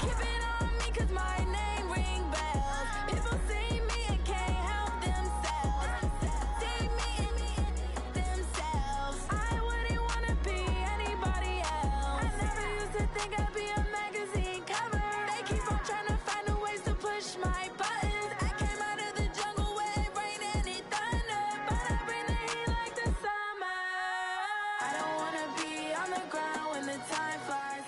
Keep it on me 'cause my name ring bells. People see me and can't help themselves. See me in themselves. I wouldn't wanna be anybody else. I never used to think I'd be a magazine cover. They keep on trying to find a ways to push my buttons. I came out of the jungle where it rained and it thunder, but I bring the heat like the summer. I don't wanna be on the ground when the time flies.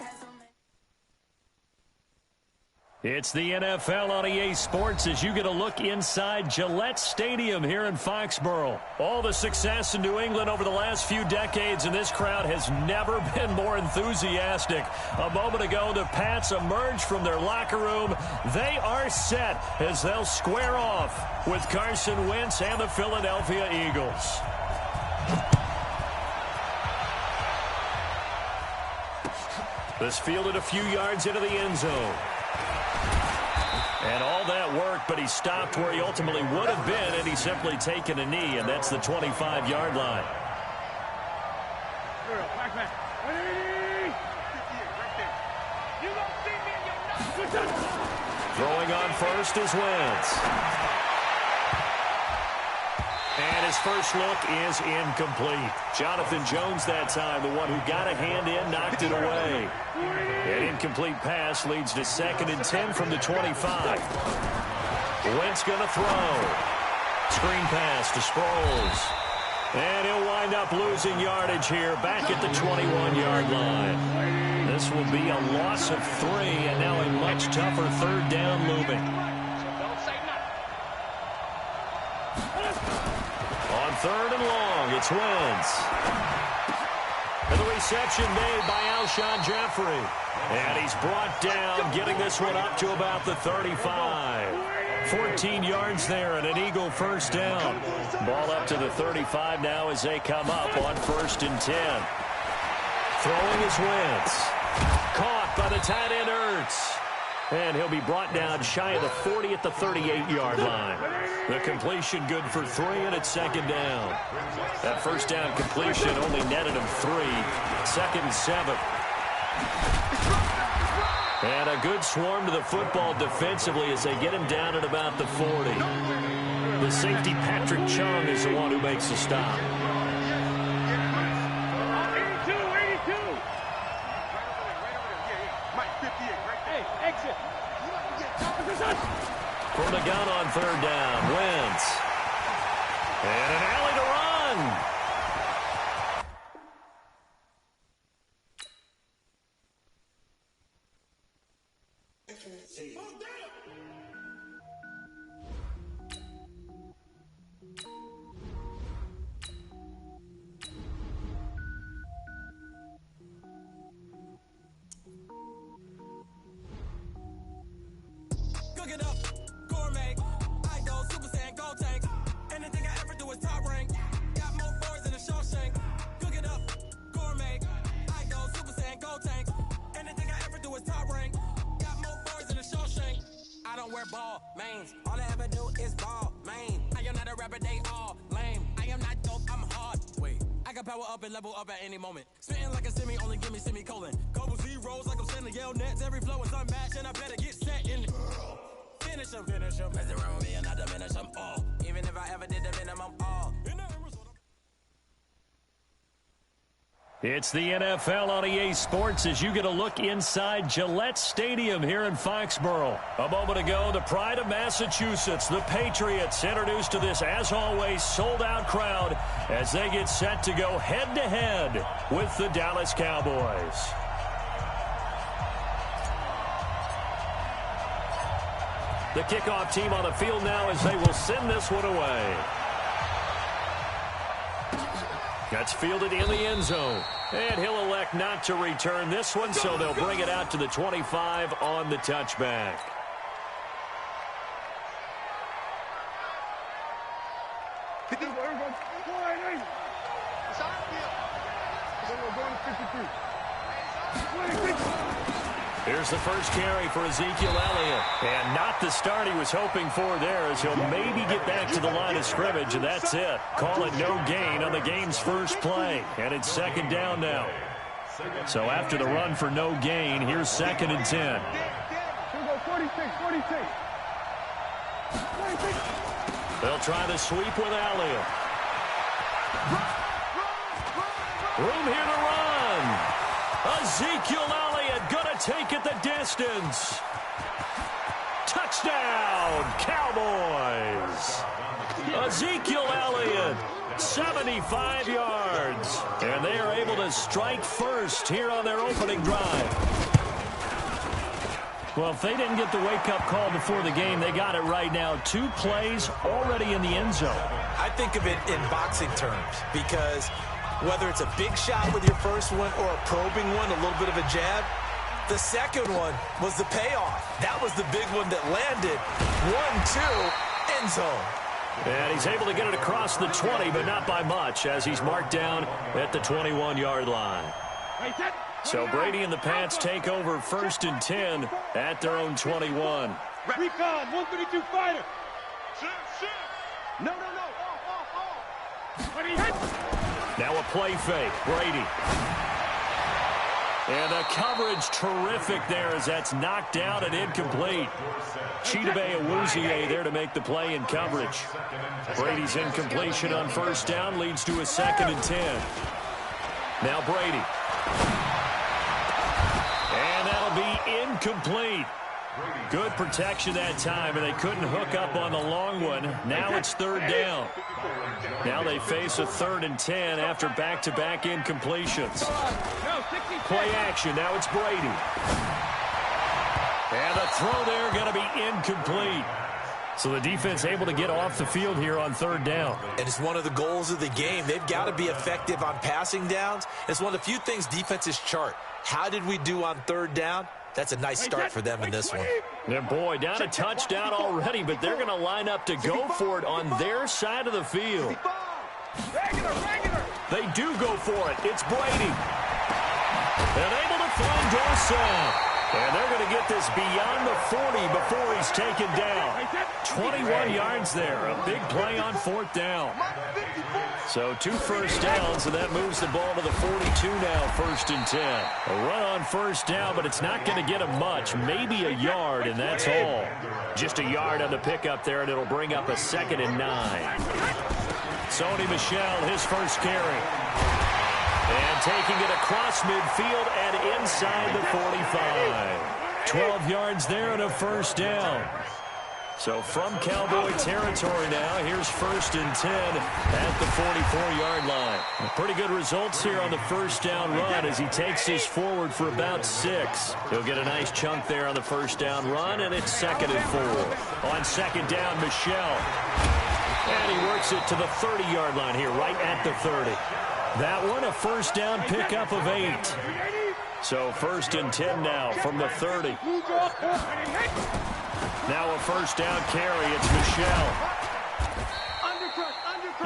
It's the NFL on EA Sports as you get a look inside Gillette Stadium here in Foxborough. All the success in New England over the last few decades, and this crowd has never been more enthusiastic. A moment ago, the Pats emerged from their locker room. They are set as they'll square off with Carson Wentz and the Philadelphia Eagles. This fielded a few yards into the end zone. And all that work, but he stopped where he ultimately would have been had he simply taken a knee, and that's the 25-yard line. Throwing on first is Wentz. And his first look is incomplete. Jonathan Jones that time, the one who got a hand in, knocked it away. An incomplete pass leads to 2nd and 10 from the 25. Wentz going to throw. Screen pass to Sproles. And he'll wind up losing yardage here back at the 21-yard line. This will be a loss of 3, and now a much tougher 3rd down looming. On 3rd and long, it's Wentz. And the reception made by Alshon Jeffrey. And he's brought down, getting this one up to about the 35. 14 yards there and an Eagle first down. Ball up to the 35 now as they come up on 1st and 10. Throwing is Wentz. Caught by the tight end Ertz. And he'll be brought down shy of the 40 at the 38-yard line. The completion good for 3, and it's 2nd down. That first down completion only netted him 3. 2nd and 7. And a good swarm to the football defensively as they get him down at about the 40. The safety, Patrick Chung, is the one who makes the stop. From the gun on 3rd down, Wentz. And an alley to run. Cook it up, gourmet. I go Super Saiyan, Gold Tank. Anything I ever do is top rank. Got more boys than a Shawshank. Cook it up, gourmet. I go Super Saiyan, Gold Tank. Anything I ever do is top rank. Got more boys than a Shawshank. I don't wear ball mains. All I ever do is ball main. I am not a rapper, they all lame. I am not dope, I'm hard. Wait, I can power up and level up at any moment. Spitting like a semi, only give me semicolon. Couple zeros like I'm sending yell nets. Every flow is unmatched, and I better get set in. Finish them. Mess around with me and I diminish them all. Even if I ever did the minimum all. It's the NFL on EA Sports as you get a look inside Gillette Stadium here in Foxborough. A moment ago, the pride of Massachusetts, the Patriots, introduced to this, as always, sold-out crowd as they get set to go head-to-head with the Dallas Cowboys. The kickoff team on the field now as they will send this one away. That's fielded in the end zone. And he'll elect not to return this one, so they'll bring it out to the 25 on the touchback. Here's the first carry for Ezekiel Elliott. And not the start he was hoping for there, as he'll maybe get back to the line of scrimmage, and that's it. Call it no gain on the game's first play. And it's 2nd down now. So after the run for no gain, here's 2nd and 10. They'll try the sweep with Elliott. Room here to run. Ezekiel Elliott gonna take it the distance. Touchdown, Cowboys. Ezekiel Elliott, 75 yards. And they are able to strike first here on their opening drive. Well, if they didn't get the wake-up call before the game, they got it right now. 2 plays already in the end zone. I think of it in boxing terms because whether it's a big shot with your first one or a probing one, a little bit of a jab, the second one was the payoff. That was the big one that landed. 1-2, end zone. And he's able to get it across the 20, but not by much, as he's marked down at the 21-yard line. So Brady and the Pats take over 1st and 10 at their own 21. Recon, 132 fighter. No. Now a play fake, Brady. And the coverage terrific there as that's knocked down and incomplete. Chidobe Awuzie there to make the play in coverage. Brady's incompletion on 1st down leads to a 2nd and 10. Now Brady. And that'll be incomplete. Good protection that time, and they couldn't hook up on the long one. Now it's 3rd down. Now they face a 3rd and 10 after back-to-back incompletions. Play action. Now it's Brady. And the throw there going to be incomplete. So the defense able to get off the field here on 3rd down. And it's one of the goals of the game. They've got to be effective on passing downs. It's one of the few things defenses chart. How did we do on 3rd down? That's a nice start for them in this one. And boy, down a touchdown already, but they're going to line up to go for it on their side of the field. They do go for it. It's Brady. And able to find Dorsett. And they're going to get this beyond the 40 before he's taken down. 21 yards there. A big play on 4th down. So 2 first downs, and that moves the ball to the 42 now, 1st and 10. A run on 1st down, but it's not going to get him much. Maybe a yard, and that's all. Just a yard on the pickup there, and it'll bring up a 2nd and 9. Sony Michel, his first carry. And taking it across midfield and inside the 45. 12 yards there and a 1st down. So from Cowboy territory now, here's 1st and 10 at the 44-yard line. Pretty good results here on the 1st down run as he takes this forward for about 6. He'll get a nice chunk there on the 1st down run, and it's 2nd and 4. On 2nd down, Michel. And he works it to the 30-yard line here, right at the 30. That one, a 1st down pickup of 8. So 1st and 10 now from the 30. Now a 1st down carry. It's Michel.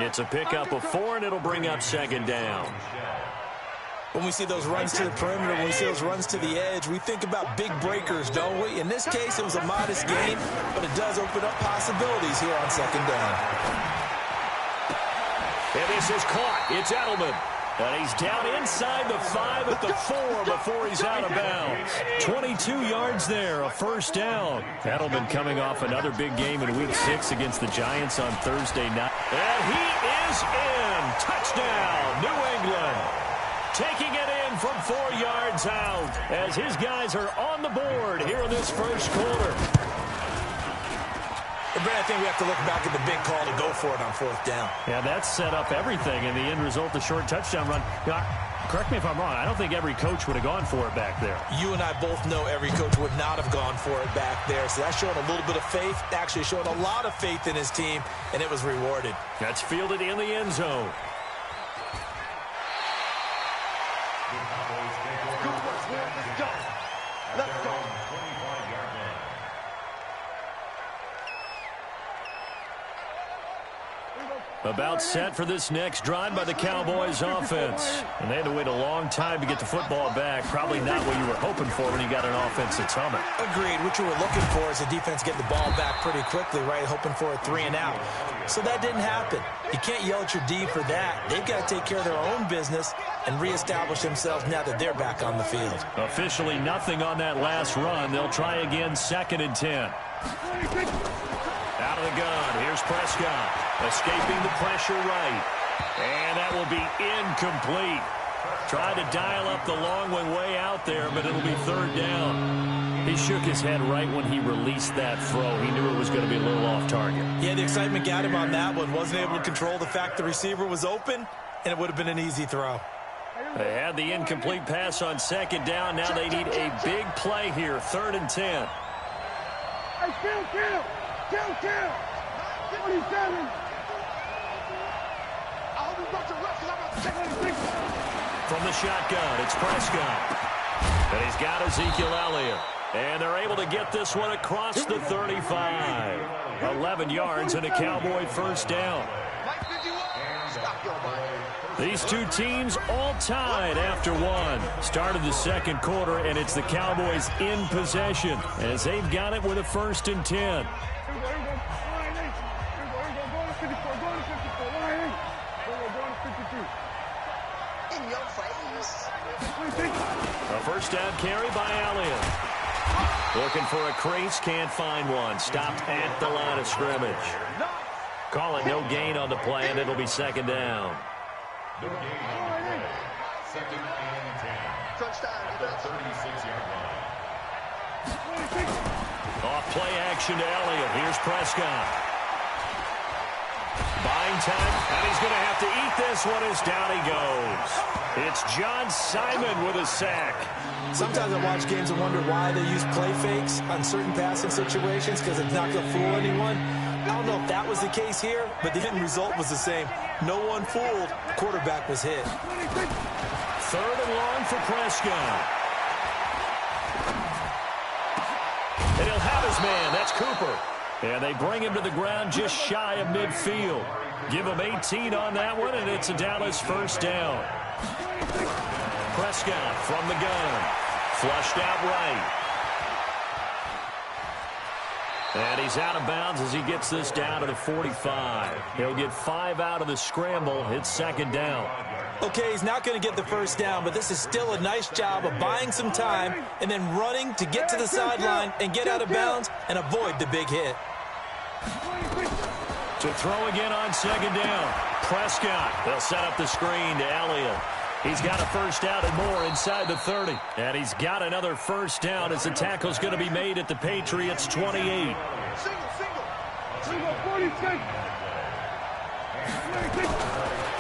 It's a pickup of 4, and it'll bring up 2nd down. When we see those runs to the perimeter, when we see those runs to the edge, we think about big breakers, don't we? In this case, it was a modest gain, but it does open up possibilities here on 2nd down. And this is caught. It's Edelman. And he's down inside the 5 at the 4 before he's out of bounds. 22 yards there, a 1st down. Edelman coming off another big game in Week 6 against the Giants on Thursday night. And he is in. Touchdown, New England. Taking it in from 4 yards out as his guys are on the board here in this 1st quarter. Brad, I think we have to look back at the big call to go for it on 4th down. Yeah, that set up everything, and the end result, the short touchdown run. Correct me if I'm wrong, I don't think every coach would have gone for it back there. You and I both know every coach would not have gone for it back there, so that's showing a little bit of faith, actually showing a lot of faith in his team, and it was rewarded. That's fielded in the end zone. Let's go. About set for this next drive by the Cowboys offense. And they had to wait a long time to get the football back. Probably not what you were hoping for when you got an offense that's humming. Agreed. What you were looking for is the defense getting the ball back pretty quickly, right? Hoping for a 3-and-out. So that didn't happen. You can't yell at your D for that. They've got to take care of their own business and reestablish themselves now that they're back on the field. Officially nothing on that last run. They'll try again 2nd and 10. Out of the gun. Here's Prescott. Escaping the pressure right. And that will be incomplete. Tried to dial up the long one way out there, but it'll be 3rd down. He shook his head right when he released that throw. He knew it was going to be a little off target. Yeah, the excitement got him on that one. Wasn't able to control the fact the receiver was open, and it would have been an easy throw. They had the incomplete pass on 2nd down. Now they need a big play here. 3rd and 10. Hey, kill. 27. From the shotgun, it's Prescott. And he's got Ezekiel Elliott. And they're able to get this one across the 35. 11 yards and a Cowboy 1st down. These two teams all tied after one. Started the 2nd quarter, and it's the Cowboys in possession as they've got it with a 1st and 10. A 1st down carry by Elliott. Looking for a crease, can't find one. Stopped at the line of scrimmage. Call it no gain on the play, and it'll be 2nd down. The game play, 2nd and 10. At the 36-yard line. Off play action to Elliott. Here's Prescott. Buying time, and he's going to have to eat this one as down he goes. It's John Simon with a sack. Sometimes I watch games and wonder why they use play fakes on certain passing situations because it's not going to fool anyone. I don't know if that was the case here, but the end result was the same. No one fooled. The quarterback was hit. 3rd and long for Prescott. And he'll have his man. That's Cooper. And they bring him to the ground just shy of midfield. Give him 18 on that one, and it's a Dallas 1st down. Prescott from the gun. Flushed out right. And he's out of bounds as he gets this down to the 45. He'll get 5 out of the scramble. It's 2nd down. Okay, he's not going to get the 1st down, but this is still a nice job of buying some time and then running to get to the sideline and get out of bounds and avoid the big hit. To throw again on 2nd down. Prescott. They'll set up the screen to Elliott. He's got a 1st down and more inside the 30. And he's got another 1st down as the tackle's going to be made at the Patriots 28. Single. 46.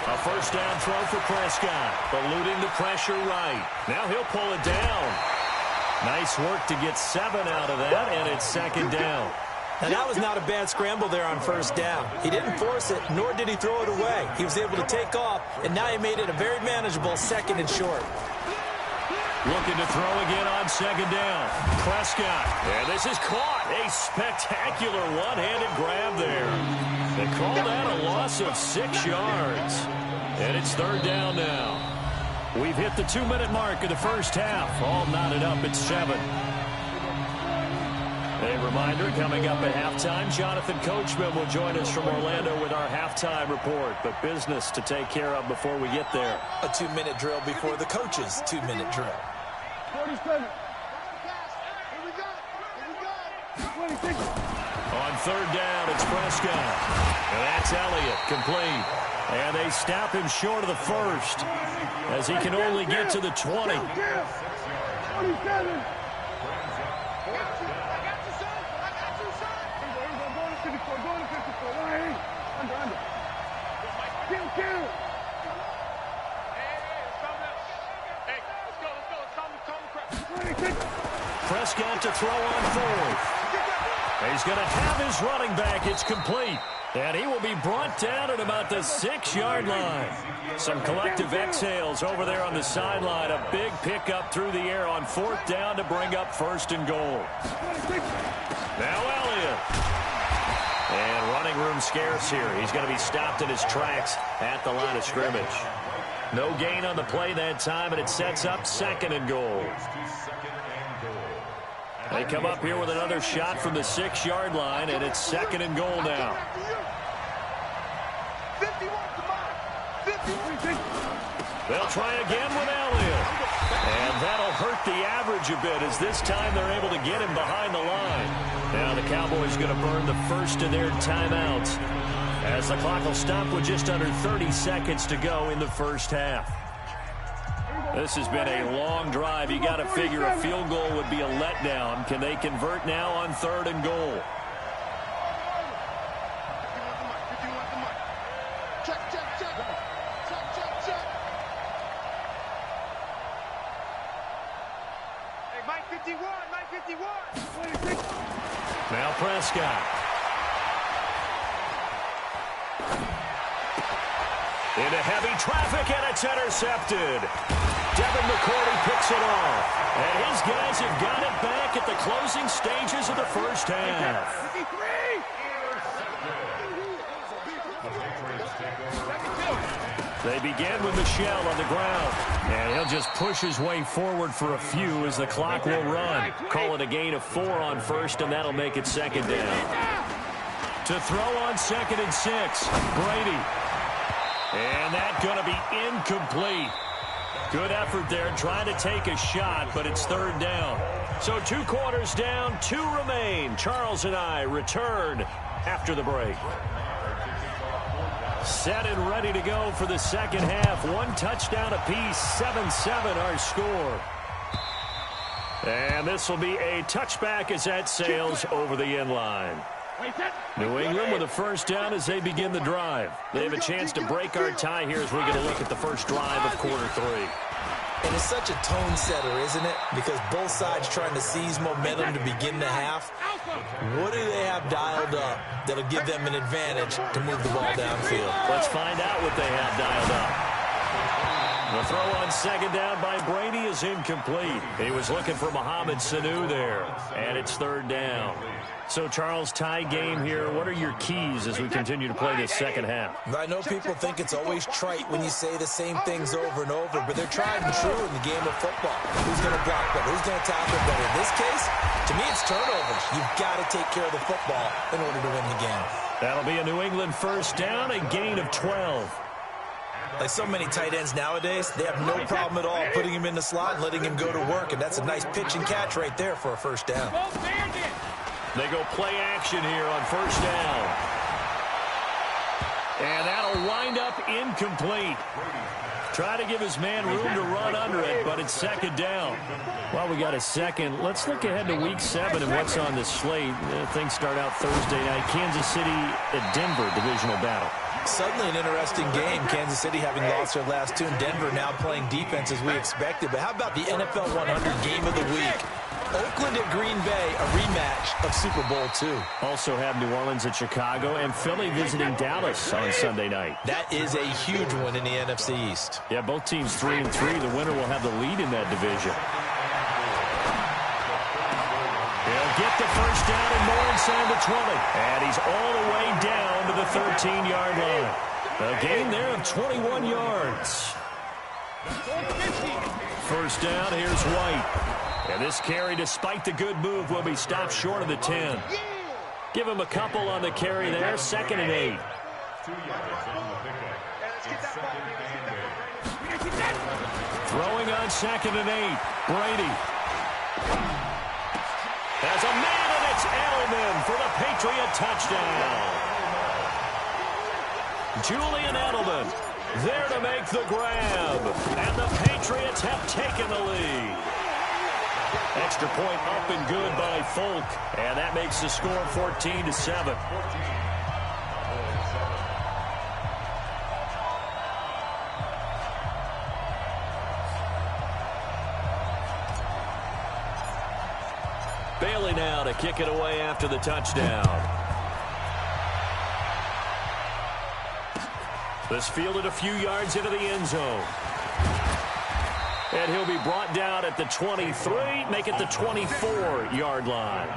A 1st down throw for Prescott. Eluding the pressure right. Now he'll pull it down. Nice work to get 7 out of that, and it's 2nd down. Now, that was not a bad scramble there on 1st down. He didn't force it, nor did he throw it away. He was able to take off, and now he made it a very manageable 2nd and short. Looking to throw again on 2nd down. Prescott. And this is caught. A spectacular one-handed grab there. They call that a loss of 6 yards. And it's 3rd down now. We've hit the 2-minute mark of the 1st half. All knotted up at 7. A reminder, coming up at halftime, Jonathan Coachman will join us from Orlando with our halftime report. But business to take care of before we get there. A 2-minute drill before the coach's 2-minute drill. 47. On 3rd down, it's Prescott. And that's Elliott, complete. And they stop him short of the 1st as he can only get to the 20. 27. Prescott to throw on 4th. He's going to have his running back. It's complete. And he will be brought down at about the 6-yard line. Some collective exhales over there on the sideline. A big pickup through the air on 4th down to bring up 1st and goal. Now Elliott. And running room scarce here. He's going to be stopped in his tracks at the line of scrimmage. No gain on the play that time, and it sets up 2nd and goal. They come up here with another shot from the 6-yard line, and it's 2nd and goal now. They'll try again with Elliott. And that'll hurt the average a bit as this time they're able to get him behind the line. Now the Cowboys going to burn the first of their timeouts as the clock will stop with just under 30 seconds to go in the first half. This has been a long drive. You got to figure a field goal would be a letdown. Can they convert now on 3rd and goal? Now Prescott. Into heavy traffic, and it's intercepted. Devin McCourty picks it off. And his guys have got it back at the closing stages of the first half. They begin with Michel on the ground. And he'll just push his way forward for a few as the clock will run. Call it a gain of 4 on first, and that'll make it 2nd down. To throw on 2nd and 6, Brady. And that's going to be incomplete. Good effort there trying to take a shot, but it's 3rd down. So 2 quarters down, 2 remain. Charles and I return after the break. Set and ready to go for the second half. 1 touchdown apiece, 7-7 our score. And this will be a touchback as that sails over the end line. New England with a first down as they begin the drive. They have a chance to break our tie here as we get a look at the first drive of quarter 3. And it's such a tone setter, isn't it? Because both sides trying to seize momentum to begin the half. What do they have dialed up that'll give them an advantage to move the ball downfield? Let's find out what they have dialed up. The throw on 2nd down by Brady is incomplete. He was looking for Mohamed Sanu there. And it's 3rd down. So, Charles, tie game here. What are your keys as we continue to play this second half? I know people think it's always trite when you say the same things over and over, but they're tried and true in the game of football. Who's going to block better? Who's going to tackle better? In this case, to me, it's turnovers. You've got to take care of the football in order to win the game. That'll be a New England first down, a gain of 12. Like so many tight ends nowadays, they have no problem at all putting him in the slot and letting him go to work, and that's a nice pitch and catch right there for a first down. They go play action here on first down. And that'll wind up incomplete. Try to give his man room to run under it, but it's 2nd down. Well, we got a second. Let's look ahead to Week 7 and what's on the slate. Things start out Thursday night. Kansas City at Denver, divisional battle. Suddenly an interesting game. Kansas City having lost their last 2, and Denver now playing defense as we expected. But how about the NFL 100 game of the week? Oakland at Green Bay, a rematch of Super Bowl II. Also have New Orleans at Chicago and Philly visiting Dallas on Sunday night. That is a huge one in the NFC East. Yeah, both teams 3-3. The winner will have the lead in that division. He'll get the first down and more inside the 20. And he's all the way down to the 13-yard line. A gain there of 21 yards. First down, here's White. And this carry, despite the good move, will be stopped short of the 10. Give him a couple on the carry there. 2nd and 8. Throwing on 2nd and 8. Brady. Has a man, and it's Edelman for the Patriot touchdown. Julian Edelman there to make the grab. And the Patriots have taken the lead. Extra point up and good by Folk. And that makes the score 14-7. Bailey now to kick it away after the touchdown. This fielded a few yards into the end zone. And he'll be brought down at the 23, make it the 24-yard line.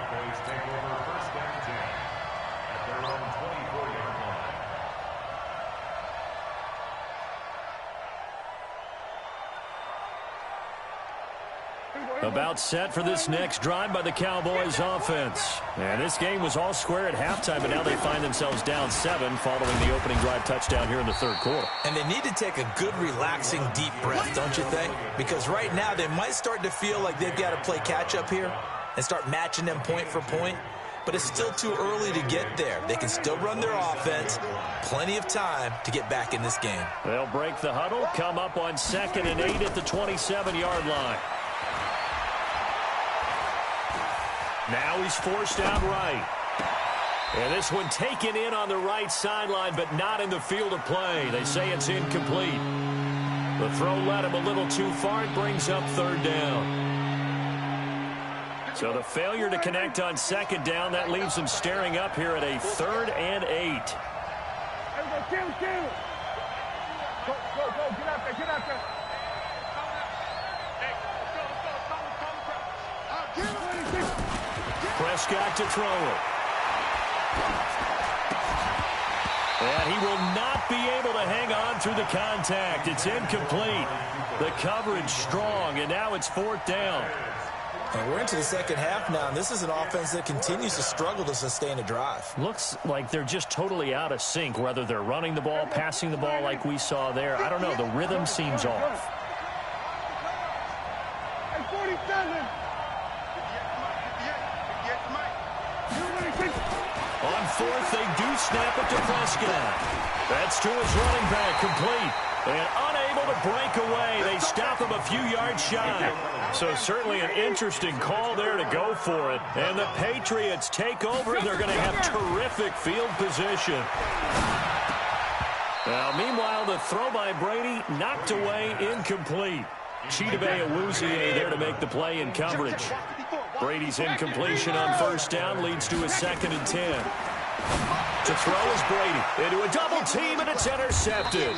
About set for this next drive by the Cowboys offense. And this game was all square at halftime, but now they find themselves down 7 following the opening drive touchdown here in the third quarter. And they need to take a good, relaxing, deep breath, don't you think? Because right now they might start to feel like they've got to play catch-up here and start matching them point for point. But it's still too early to get there. They can still run their offense. Plenty of time to get back in this game. They'll break the huddle, come up on 2nd and 8 at the 27-yard line. Now he's forced out right. And this one taken in on the right sideline, but not in the field of play. They say it's incomplete. The throw led him a little too far. It brings up 3rd down. So the failure to connect on 2nd down, that leaves him staring up here at a 3rd and 8. Go, get out there, get out there. Prescott to throw it. And he will not be able to hang on through the contact. It's incomplete. The coverage strong, and now it's 4th down. And we're into the second half now, and this is an offense that continues to struggle to sustain a drive. Looks like they're just totally out of sync, whether they're running the ball, passing the ball like we saw there. I don't know. The rhythm seems off. Hey, 47. On 4th, they do snap it to Prescott. That's to his running back, complete. And unable to break away. They stop him a few yards shy. So certainly an interesting call there to go for it. And the Patriots take over, and they're going to have terrific field position. Now, meanwhile, the throw by Brady knocked away, incomplete. Chidobe Awuzie there to make the play in coverage. Brady's incompletion on 1st down leads to a 2nd and 10. To throw is Brady into a double team, and it's intercepted.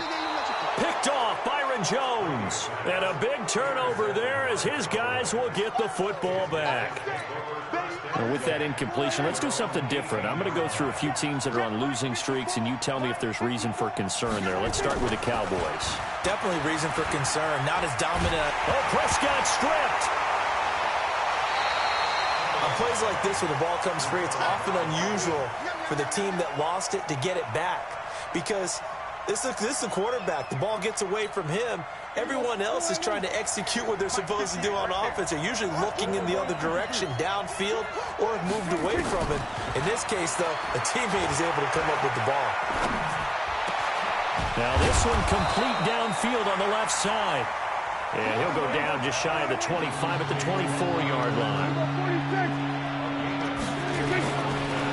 Picked off Byron Jones. And a big turnover there as his guys will get the football back. And with that incompletion, let's do something different. I'm going to go through a few teams that are on losing streaks, and you tell me if there's reason for concern there. Let's start with the Cowboys. Definitely reason for concern. Not as dominant. Oh, Prescott stripped. On plays like this, when the ball comes free, it's often unusual for the team that lost it to get it back. Because this is the quarterback. The ball gets away from him. Everyone else is trying to execute what they're supposed to do on offense. They're usually looking in the other direction, downfield, or have moved away from it. In this case, though, a teammate is able to come up with the ball. Now this one complete downfield on the left side. And he'll go down just shy of the 25 at the 24-yard line.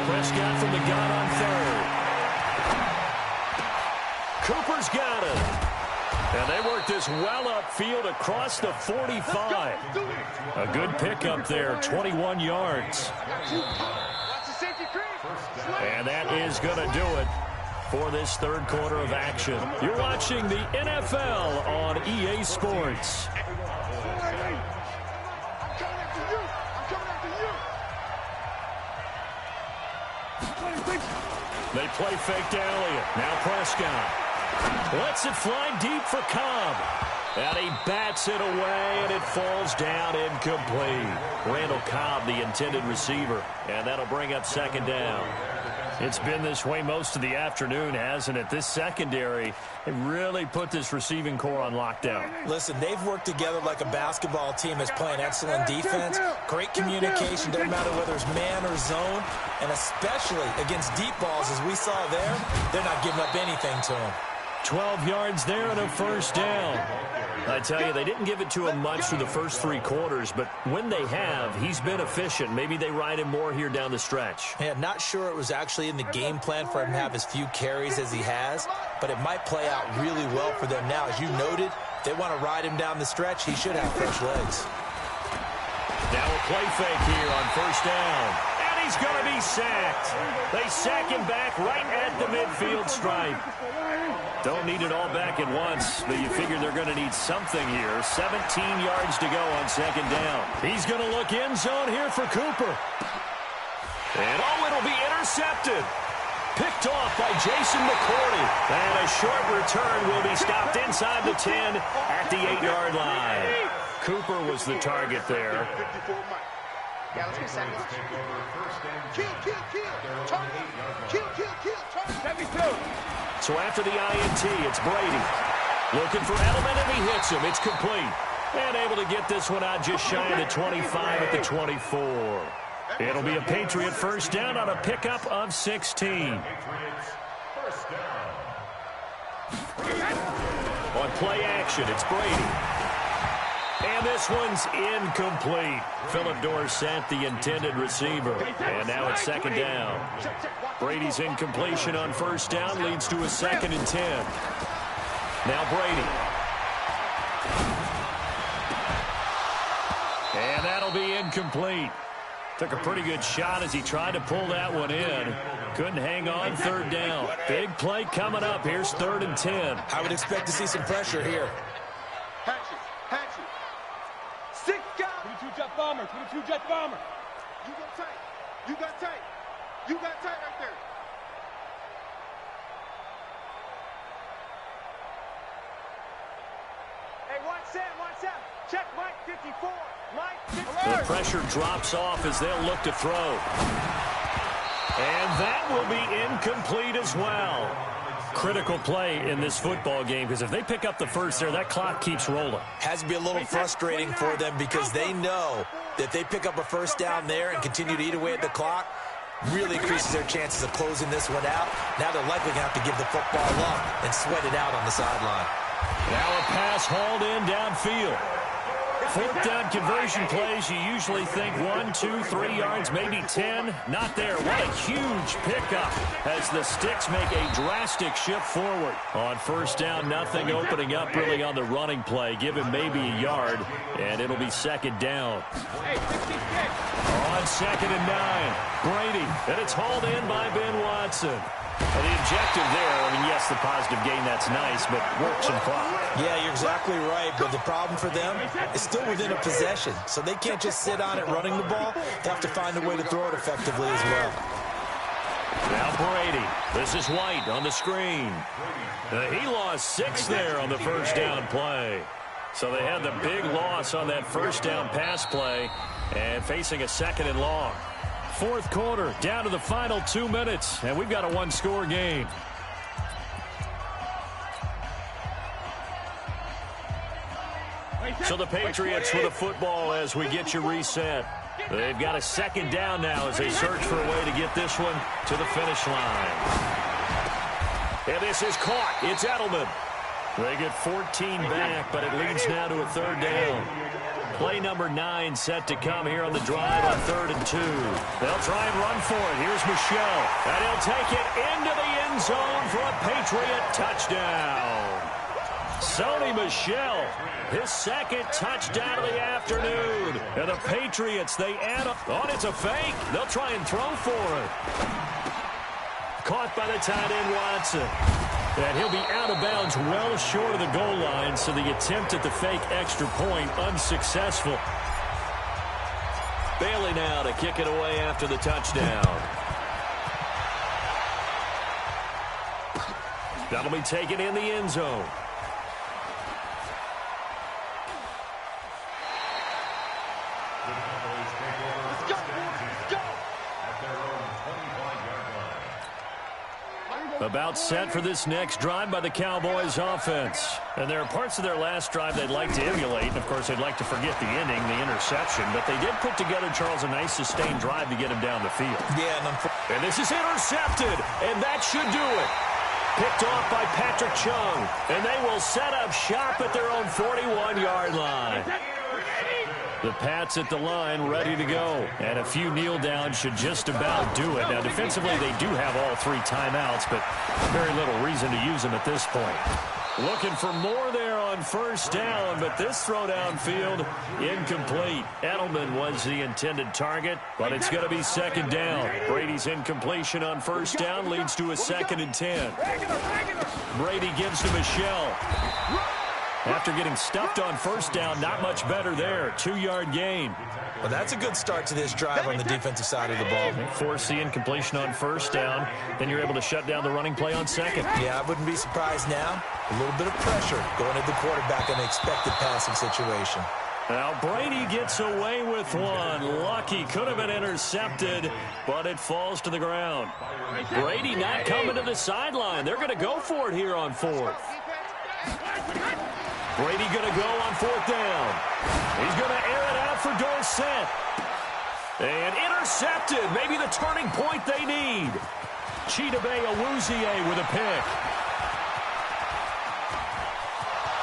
Prescott from the gun on 3rd. Cooper's got it. And they work this well upfield across the 45. A good pickup there, 21 yards. And that is going to do it for this 3rd quarter of action. You're watching the NFL on EA Sports. They play fake to Elliott. Now Prescott lets it fly deep for Cobb. And he bats it away, and it falls down incomplete. Randall Cobb, the intended receiver. And that'll bring up 2nd down. It's been this way most of the afternoon, hasn't it? This secondary, they really put this receiving core on lockdown. Listen, they've worked together like a basketball team that's playing excellent defense. Great communication, doesn't matter whether it's man or zone. And especially against deep balls, as we saw there, they're not giving up anything to them. 12 yards there and a 1st down. I tell you, they didn't give it to him much through the first 3 quarters, but when they have, he's been efficient. Maybe they ride him more here down the stretch. Yeah, not sure it was actually in the game plan for him to have as few carries as he has, but it might play out really well for them now. As you noted, if they want to ride him down the stretch, he should have fresh legs. Now a play fake here on 1st down. And he's going to be sacked. They sack him back right at the midfield stripe. Don't need it all back at once, but you figure they're going to need something here. 17 yards to go on 2nd down. He's going to look end zone here for Cooper. And it'll be intercepted. Picked off by Jason McCourty. And a short return will be stopped inside the 10 at the 8-yard line. Cooper was the target there. 54 Mike. Yeah, let's get second. Kill. Turn it. Kill. Turn it. 72. So after the INT, it's Brady. Looking for Edelman, and he hits him. It's complete. And able to get this one out just shy of the 25 at the 24. It'll be a Patriot first down on a pickup of 16. On play action, it's Brady. And this one's incomplete. Philip Dorsett, the intended receiver. And now it's second down. Brady's incompletion on first down leads to a 2nd and 10. Now Brady. And that'll be incomplete. Took a pretty good shot as he tried to pull that one in. Couldn't hang on, third down. Big play coming up. Here's 3rd and 10. I would expect to see some pressure here. Hatchet. 6 guys. 22-jet bomber. You got tight right there. Hey, watch that. Check Mike 54. The pressure drops off as they'll look to throw. And that will be incomplete as well. Critical play in this football game, because if they pick up the first there, that clock keeps rolling. Has to be a little frustrating for them because they know that if they pick up a first down there and continue to eat away at the clock, really increases their chances of closing this one out. Now they're likely going to have to give the football up and sweat it out on the sideline. Now a pass hauled in downfield. 4th down conversion plays, you usually think 1, 2, 3 yards, maybe 10. Not there. What a huge pickup as the Sticks make a drastic shift forward. On first down, nothing opening up really on the running play. Give him maybe a yard, and it'll be 2nd down. On 2nd and 9, Brady, and it's hauled in by Ben Watson. And the objective there, I mean, yes, the positive gain, that's nice, but work some clock. Yeah, you're exactly right, but the problem for them is still within a possession, so they can't just sit on it running the ball. They have to find a way to throw it effectively as well. Now Brady. This is White on the screen. He lost 6 there on the first down play. So they had the big loss on that first down pass play and facing a 2nd and long. 4th quarter, down to the final 2 minutes, and we've got a 1-score game. So the Patriots with a football as we get you reset. They've got a 2nd down now as they search for a way to get this one to the finish line. And this is caught. It's Edelman. They get 14 back, but it leads now to a 3rd down. Play number 9 set to come here on the drive on 3rd and 2. They'll try and run for it. Here's Michel. And he'll take it into the end zone for a Patriot touchdown. Sony Michel, his 2nd touchdown of the afternoon. And the Patriots, they add up. Oh, it's a fake. They'll try and throw for it. Caught by the tight end, Watson. And he'll be out of bounds well short of the goal line, so the attempt at the fake extra point unsuccessful. Bailey now to kick it away after the touchdown. That'll be taken in the end zone. About set for this next drive by the Cowboys offense. And there are parts of their last drive they'd like to emulate. And, of course, they'd like to forget the ending, the interception. But they did put together, Charles, a nice sustained drive to get him down the field. Yeah, and this is intercepted. And that should do it. Picked off by Patrick Chung. And they will set up shop at their own 41-yard line. The Pats at the line ready to go. And a few kneel downs should just about do it. Now, defensively, they do have all 3 timeouts, but very little reason to use them at this point. Looking for more there on first down, but this throw downfield, incomplete. Edelman was the intended target, but it's going to be 2nd down. Brady's incompletion on first down leads to a 2nd and 10. Brady gives to Michel. After getting stuffed on first down, not much better there. 2-yard gain. Well, that's a good start to this drive on the defensive side of the ball. Force the incompletion on first down. Then you're able to shut down the running play on 2nd. Yeah, I wouldn't be surprised now. A little bit of pressure going at the quarterback in an expected passing situation. Now Brady gets away with one. Lucky, could have been intercepted, but it falls to the ground. Brady not coming to the sideline. They're going to go for it here on fourth. Brady going to go on fourth down. He's going to air it out for Dorsett. And intercepted. Maybe the turning point they need. Chidobe Awuzie with a pick.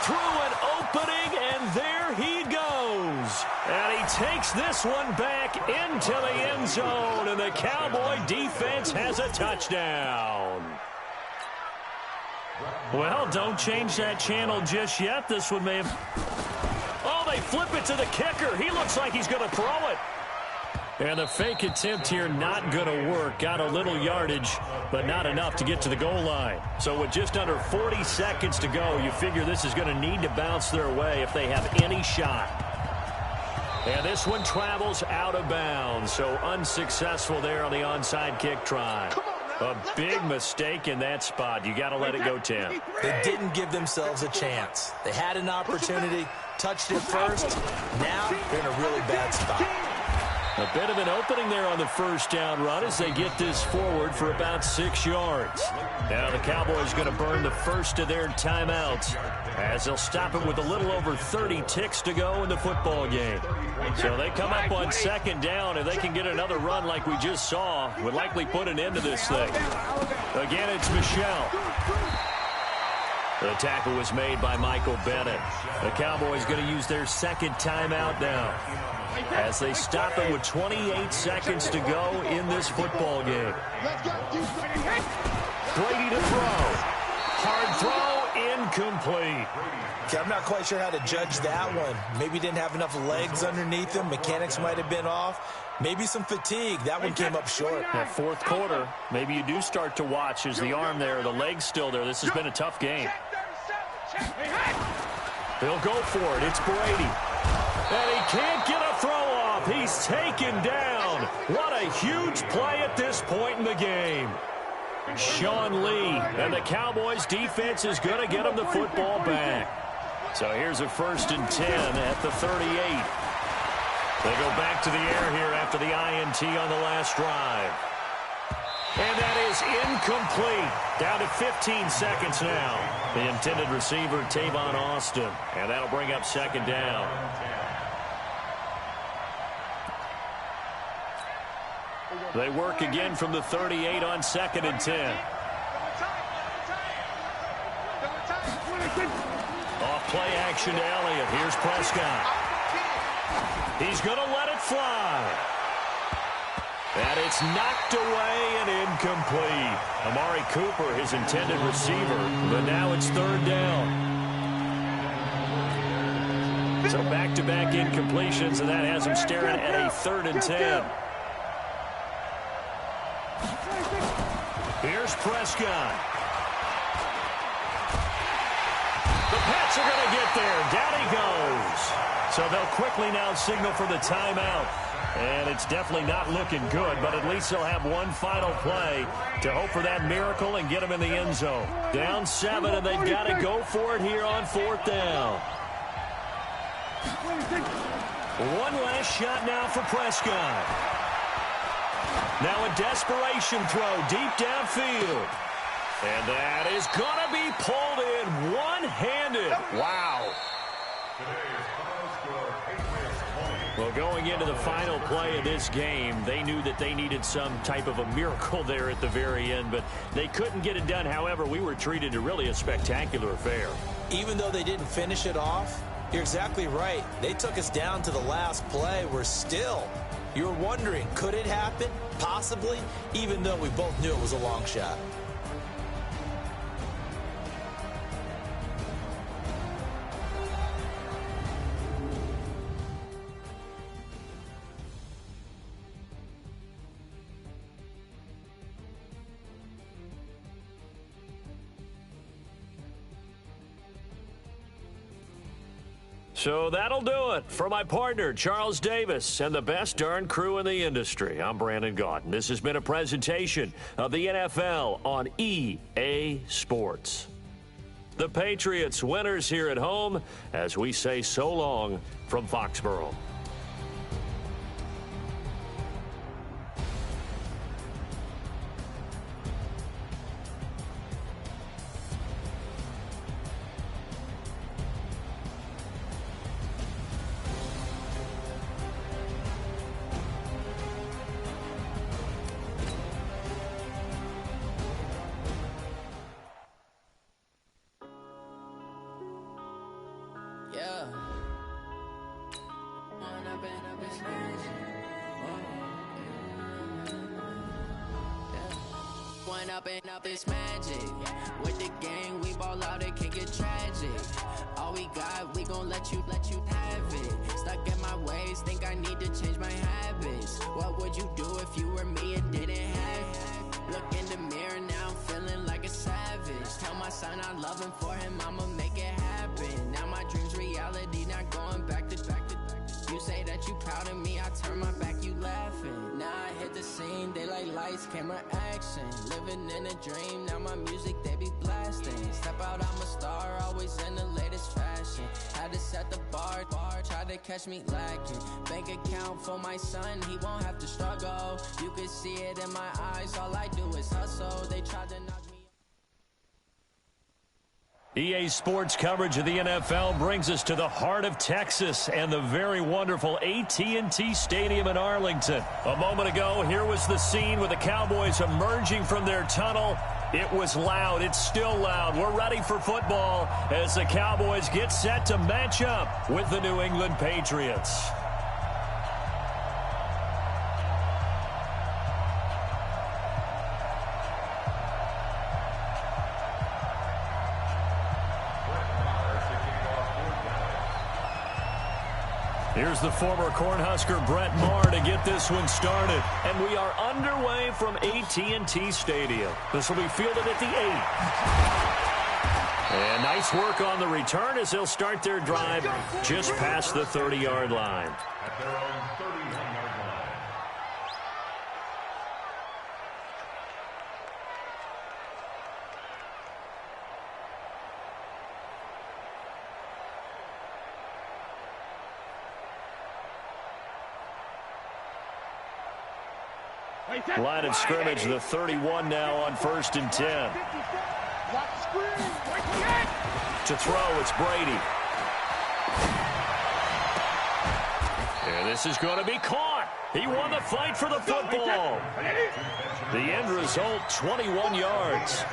Through an opening, and there he goes. And he takes this one back into the end zone, and the Cowboy defense has a touchdown. Well, don't change that channel just yet. This one may have... Oh, they flip it to the kicker. He looks like he's going to throw it. And the fake attempt here not going to work. Got a little yardage, but not enough to get to the goal line. So with just under 40 seconds to go, you figure this is going to need to bounce their way if they have any shot. And this one travels out of bounds, so unsuccessful there on the onside kick try. A big mistake in that spot. You got to let it go, Tim. They didn't give themselves a chance. They had an opportunity, touched it first. Now they're in a really bad spot. A bit of an opening there on the first down run as they get this forward for about 6 yards. Now the Cowboys going to burn the first of their timeouts as they'll stop it with a little over 30 ticks to go in the football game. So they come up on second down. If they can get another run like we just saw, would likely put an end to this thing. Again, it's Michel. The tackle was made by Michael Bennett. The Cowboys going to use their second timeout now as they stop it with 28 seconds to go in this football game. Brady to throw. Hard throw, incomplete. Okay, I'm not quite sure how to judge that one. Maybe didn't have enough legs underneath him. Mechanics might have been off. Maybe some fatigue. That one came up short. That fourth quarter, maybe you do start to watch as the arm there, the leg's still there. This has been a tough game. They'll go for it. It's Brady. And he can't get a throw off. He's taken down. What a huge play at this point in the game. Sean Lee, and the Cowboys defense is going to get him the football back. So here's a 1st and 10 at the 38. They go back to the air here after the INT on the last drive. And that is incomplete. Down to 15 seconds now. The intended receiver, Tavon Austin. And that'll bring up second down. They work again from the 38 on 2nd and 10. Off play action to Elliott. Here's Prescott. He's going to let it fly. And it's knocked away and incomplete. Amari Cooper, his intended receiver, but now it's 3rd down. So back-to-back incompletions, and that has him staring at a 3rd and 10. Here's Prescott. The Pats are going to get there. Down he goes. So they'll quickly now signal for the timeout. And it's definitely not looking good, but at least they'll have one final play to hope for that miracle and get them in the end zone. Down 7, and they've got to go for it here on 4th down. One last shot now for Prescott. Now a desperation throw deep downfield. And that is going to be pulled in one-handed. Wow. Well, going into the final play of this game, they knew that they needed some type of a miracle there at the very end, but they couldn't get it done. However, we were treated to really a spectacular affair. Even though they didn't finish it off, you're exactly right. They took us down to the last play. We're still, you're wondering, could it happen? Possibly, even though we both knew it was a long shot. So that'll do it for my partner, Charles Davis, and the best darn crew in the industry. I'm Brandon Gaudin. This has been a presentation of the NFL on EA Sports. The Patriots winners here at home as we say so long from Foxborough. Up is magic. With the gang, we ball out, it can get tragic. All we got, we gon' let you have it. Stuck in my ways, think I need to change my habits. What would you do if you were me and didn't have it? Look in the mirror, now I'm feeling like a savage. Tell my son I love him, for him I'ma make it happen. Now my dream's reality, not going back to. You say that you proud of me, I turn my back, you laughing. Now I hit the scene, they like lights, camera, action. Living in a dream, now my music, they be blasting. Step out, I'm a star, always in the latest fashion. Had to set the bar, try to catch me lacking. Bank account for my son, he won't have to struggle. You can see it in my eyes, all I do is hustle. They tried to knock me. EA Sports coverage of the NFL brings us to the heart of Texas and the very wonderful AT&T Stadium in Arlington. A moment ago, here was the scene with the Cowboys emerging from their tunnel. It was loud. It's still loud. We're ready for football as the Cowboys get set to match up with the New England Patriots. Here's the former Cornhusker Brett Maher to get this one started. And we are underway from AT&T Stadium. This will be fielded at the 8. And nice work on the return as they'll start their drive just past the 30-yard line. At their own 31-yard line. Line of scrimmage, the 31 now on 1st and 10. To throw, it's Brady. And this is going to be caught. He won the fight for the football. The end result, 21 yards.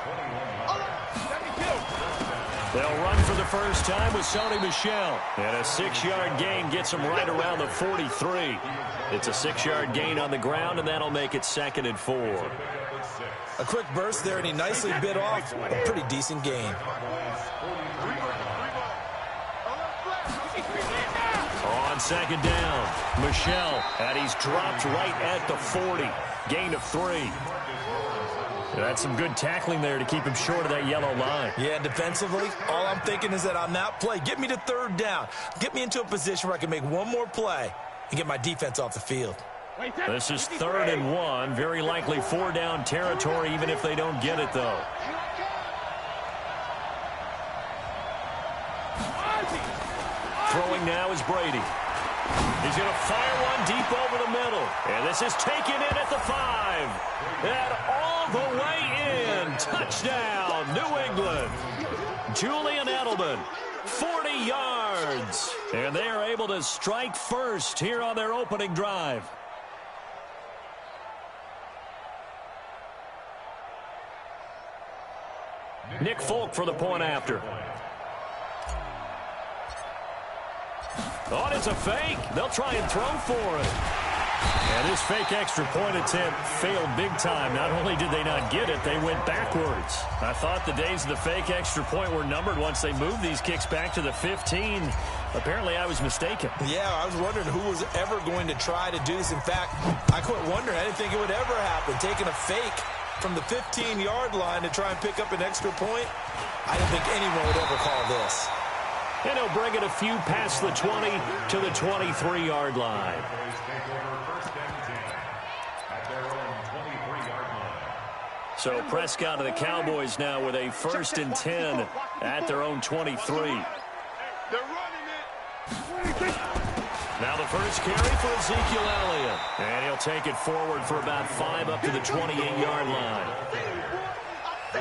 They'll run for the first time with Sony Michel. And a 6-yard gain gets him right around the 43. It's a 6-yard gain on the ground, and that'll make it 2nd and 4. A quick burst there, and he nicely bit off a pretty decent gain. On 2nd down, Michel, and he's dropped right at the 40. Gain of 3. That's some good tackling there to keep him short of that yellow line. Yeah, defensively, all I'm thinking is that on that play, get me to 3rd down. Get me into a position where I can make one more play and get my defense off the field. This is 3rd and 1. Very likely 4-down territory, even if they don't get it, though. Throwing now is Brady. He's going to fire one deep over the middle. And this is taken in at the 5. And all the way in. Touchdown, New England. Julian Edelman, 40 yards. And they are able to strike first here on their opening drive. Nick Folk for the point after. Oh, it's a fake. They'll try and throw for it. And this fake extra point attempt failed big time. Not only did they not get it, they went backwards. I thought the days of the fake extra point were numbered once they moved these kicks back to the 15. Apparently, I was mistaken. Yeah, I was wondering who was ever going to try to do this. In fact, I quit wondering. I didn't think it would ever happen. Taking a fake from the 15-yard line to try and pick up an extra point, I didn't think anyone would ever call this. And he'll bring it a few past the 20 to the 23-yard line. So Prescott and the Cowboys now with a 1st and 10 at their own 23. They're running it. Now the first carry for Ezekiel Elliott. And he'll take it forward for about 5 up to the 28-yard line.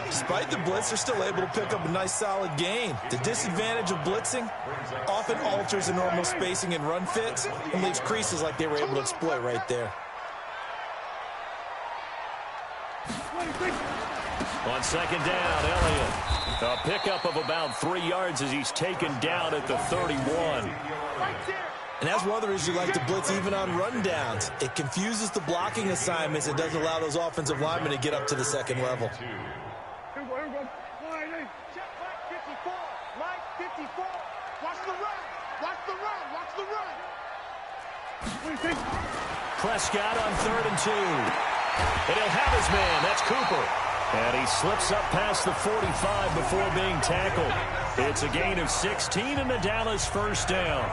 Despite the blitz, they're still able to pick up a nice solid gain. The disadvantage of blitzing often alters the normal spacing and run fits and leaves creases like they were able to exploit right there. On 2nd down, Elliott. A pickup of about 3 yards as he's taken down at the 31. And that's one of the reasons you like to blitz even on rundowns. It confuses the blocking assignments and doesn't allow those offensive linemen to get up to the second level. Prescott on 3rd and 2. And he'll have his man. That's Cooper. And he slips up past the 45 before being tackled. It's a gain of 16 and the Dallas 1st down.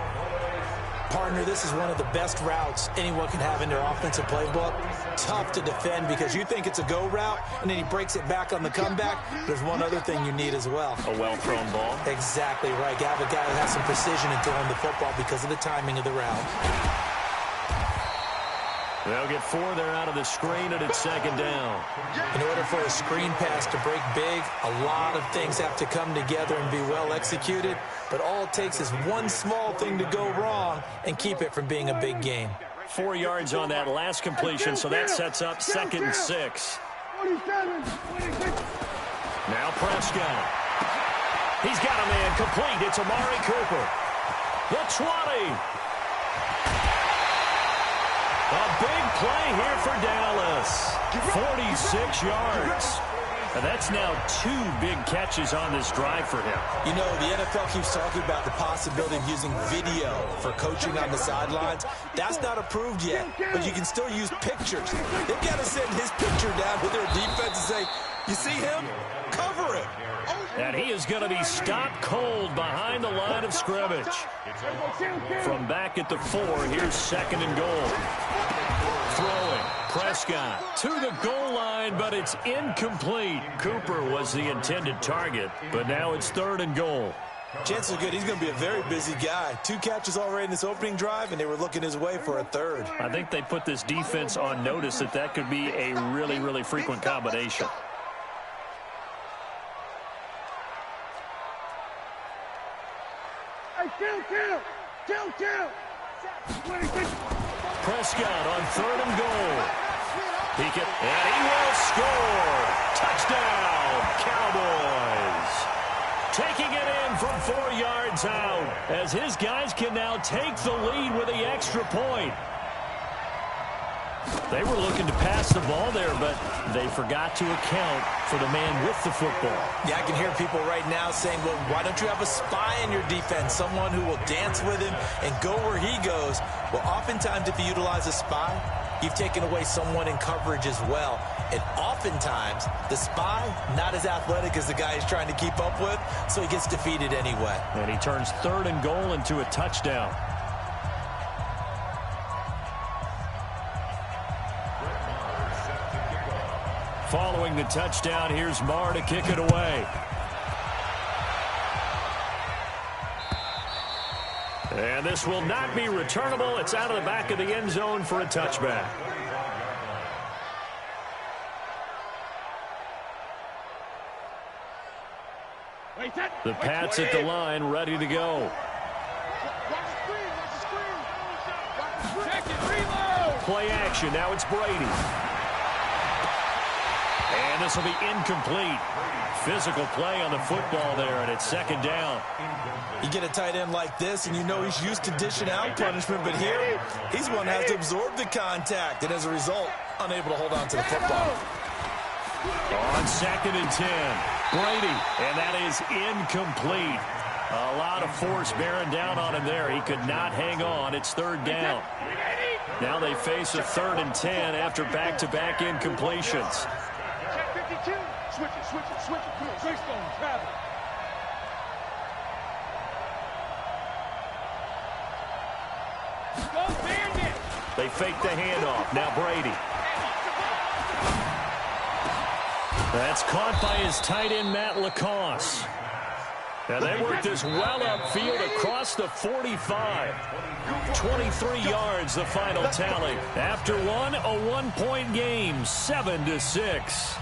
Partner, this is one of the best routes anyone can have in their offensive playbook. Tough to defend because you think it's a go route, and then he breaks it back on the comeback. There's one other thing you need as well. A well-thrown ball. Exactly right. You have a guy who has some precision in throwing the football because of the timing of the route. They'll get 4 there out of the screen, and it's 2nd down. In order for a screen pass to break big, a lot of things have to come together and be well executed. But all it takes is one small thing to go wrong and keep it from being a big gain. 4 yards on that last completion, so that sets up 2nd and 6. Now Prescott. He's got a man complete. It's Amari Cooper. The 20. A big play here for Dallas. 46 yards. And that's now 2 big catches on this drive for him. You know, the NFL keeps talking about the possibility of using video for coaching on the sidelines. That's not approved yet, but you can still use pictures. They've got to send his picture down to their defense and say, you see him? Cover it. And he is going to be stopped cold behind the line of scrimmage. From back at the 4, here's 2nd and goal. Throwing. Prescott to the goal line, but it's incomplete. Cooper was the intended target, but now it's 3rd and goal. Chances are good. He's going to be a very busy guy. 2 catches already in this opening drive, and they were looking his way for a 3rd. I think they put this defense on notice that could be a really, really frequent combination. Prescott on 3rd and goal. Pickett, and he will score. Touchdown, Cowboys. Taking it in from 4 yards out as his guys can now take the lead with the extra point. They were looking to pass the ball there, but they forgot to account for the man with the football. Yeah, I can hear people right now saying, well, why don't you have a spy in your defense, someone who will dance with him and go where he goes? Well, oftentimes if you utilize a spy, you've taken away someone in coverage as well. And oftentimes, the spy, not as athletic as the guy he's trying to keep up with, so he gets defeated anyway. And he turns 3rd and goal into a touchdown. Following the touchdown, here's Marr to kick it away. And this will not be returnable. It's out of the back of the end zone for a touchback. The Pats at the line, ready to go. Play action. Now it's Brady. And this will be incomplete. Physical play on the football there, and it's 2nd down. You get a tight end like this, and you know he's used to dishing out punishment, but here, he's one that has to absorb the contact, and as a result, unable to hold on to the football. On 2nd and 10, Brady, and that is incomplete. A lot of force bearing down on him there. He could not hang on. It's 3rd down. Now they face a 3rd and 10 after back-to-back incompletions. Switch it. Come on, Greystone, travel. Go Bandit. They fake the handoff. Now Brady. That's caught by his tight end, Matt Lacoste. And they work this well upfield across the 45. 23 yards, the final tally. After one, a one-point game, 7-6.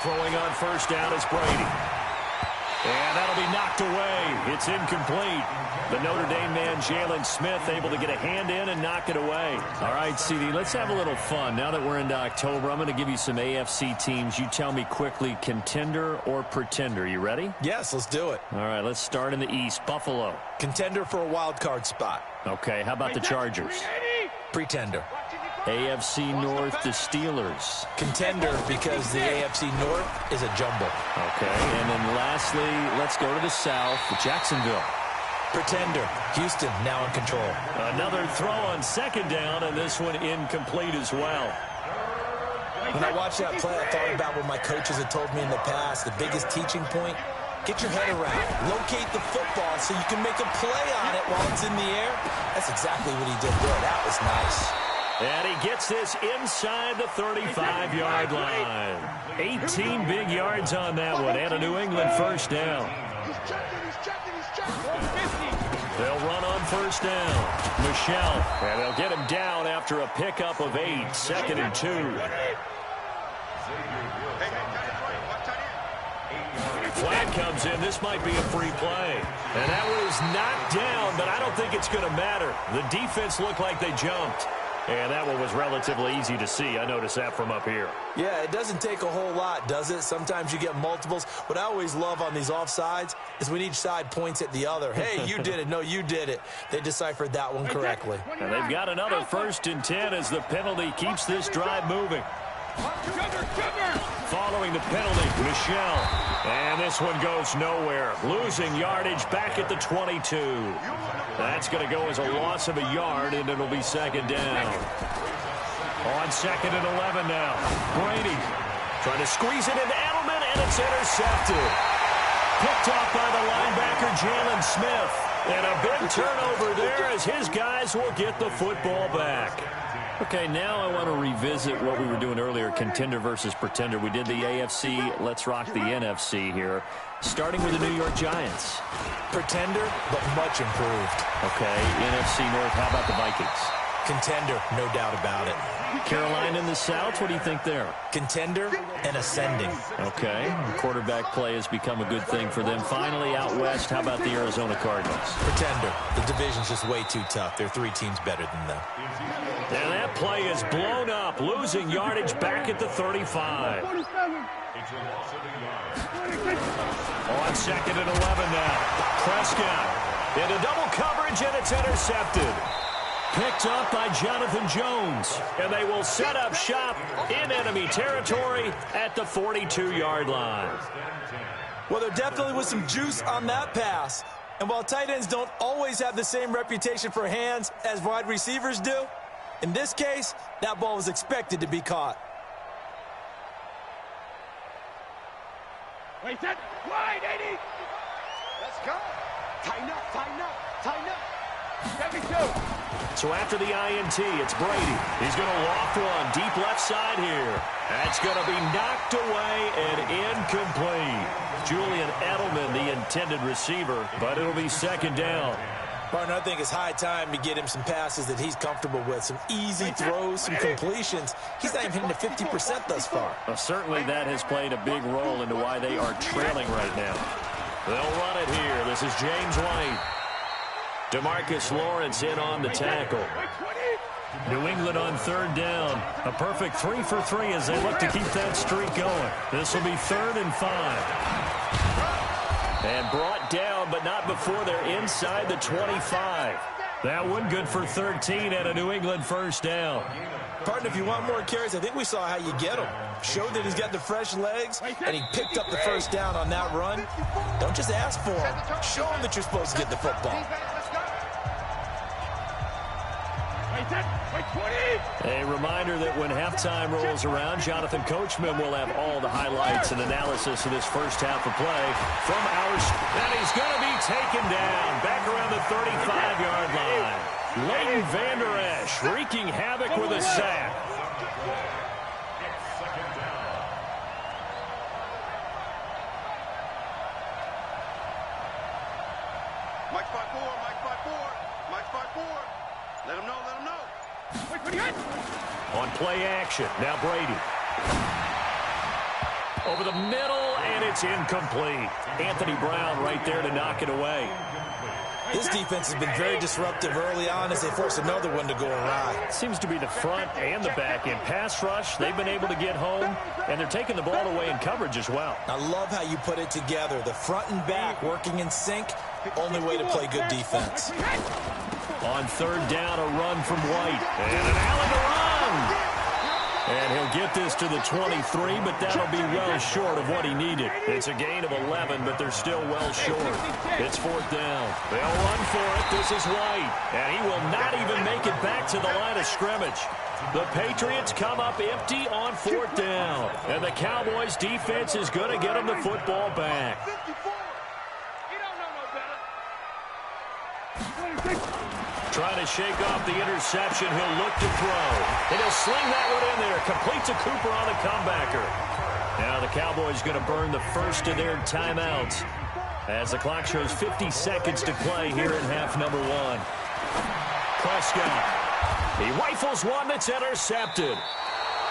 Throwing on first down is Brady. And that'll be knocked away. It's incomplete. The Notre Dame man, Jalen Smith, able to get a hand in and knock it away. All right, CD, let's have a little fun. Now that we're into October, I'm going to give you some AFC teams. You tell me quickly, contender or pretender. You ready? Yes, let's do it. All right, let's start in the East. Buffalo. Contender for a wild card spot. Okay, how about the Chargers? Pretender. AFC North, the Steelers. Contender because the AFC North is a jumble. Okay, and then lastly, let's go to the South, Jacksonville. Pretender. Houston now in control. Another throw on second down, and this one incomplete as well. When I watched that play, I thought about what my coaches had told me in the past. The biggest teaching point, get your head around. Locate the football so you can make a play on it while it's in the air. That's exactly what he did there. That was nice. And he gets this inside the 35-yard line. 18 big yards on that one, and a New England first down. They'll run on first down. Michelle, and they'll get him down after a pickup of 8, 2nd and 2. Flag comes in. This might be a free play. And that was knocked down, but I don't think it's going to matter. The defense looked like they jumped. And that one was relatively easy to see. I noticed that from up here. Yeah, it doesn't take a whole lot, does it? Sometimes you get multiples. What I always love on these offsides is when each side points at the other. Hey, you did it. No, you did it. They deciphered that one correctly. And they've got another 1st and 10 as the penalty keeps this drive moving. Following the penalty, Michelle. And this one goes nowhere. Losing yardage back at the 22. That's going to go as a loss of a yard, and it'll be 2nd down. On 2nd and 11 now. Brady trying to squeeze it into Edelman, and it's intercepted. Picked off by the linebacker, Jalen Smith. And a big turnover there as his guys will get the football back. Okay, now I want to revisit what we were doing earlier, contender versus pretender. We did the AFC. Let's rock the NFC here, starting with the New York Giants. Pretender, but much improved. Okay, NFC North, how about the Vikings? Contender, no doubt about it. Carolina in the South, what do you think there? Contender and ascending. Okay, quarterback play has become a good thing for them. Finally, out west, how about the Arizona Cardinals? Pretender. The division's just way too tough. There are 3 teams better than them. And that play is blown up, losing yardage back at the 35. On 2nd and 11 now. Prescott into double coverage, and it's intercepted. Picked up by Jonathan Jones. And they will set up shop in enemy territory at the 42-yard line. Well, there definitely was some juice on that pass. And while tight ends don't always have the same reputation for hands as wide receivers do, in this case, that ball was expected to be caught. Wait, that wide, 80. Let's go. Tighten up, tighten up, tighten up. 72. So after the INT, it's Brady. He's going to loft one deep left side here. That's going to be knocked away and incomplete. Julian Edelman, the intended receiver, but it'll be 2nd down. Partner, I think it's high time to get him some passes that he's comfortable with. Some easy throws, some completions. He's not even hitting to 50% thus far. Well, certainly that has played a big role into why they are trailing right now. They'll run it here. This is James White. DeMarcus Lawrence in on the tackle. New England on 3rd down. A perfect 3 for 3 as they look to keep that streak going. This will be 3rd and 5. And brought down, but not before they're inside the 25. That one good for 13 and a New England first down. Partner, if you want more carries, I think we saw how you get him. Showed that he's got the fresh legs, and he picked up the first down on that run. Don't just ask for him. Show him that you're supposed to get the football. A reminder that when halftime rolls around, Jonathan Coachman will have all the highlights and analysis of this first half of play from and he's going to be taken down back around the 35-yard line. Leighton Vander Esch wreaking havoc with a sack. Mike 5-4, Mike 5-4, Mike 5-4. Let him know, let him know. On play action, now Brady. Over the middle, and it's incomplete. Anthony Brown right there to knock it away. This defense has been very disruptive early on as they force another one to go awry. Seems to be the front and the back end. Pass rush, they've been able to get home, and they're taking the ball away in coverage as well. I love how you put it together. The front and back working in sync. Only way to play good defense. On third down, a run from White. And an Allen to run. And he'll get this to the 23, but that'll be well short of what he needed. It's a gain of 11, but they're still well short. It's fourth down. They'll run for it. This is White. And he will not even make it back to the line of scrimmage. The Patriots come up empty on fourth down. And the Cowboys defense is going to get them the football back. Trying to shake off the interception. He'll look to throw. And he'll sling that one in there. Complete to Cooper on the comebacker. Now the Cowboys going to burn the first of their timeouts as the clock shows 50 seconds to play here in half number one. Prescott. He rifles one that's intercepted.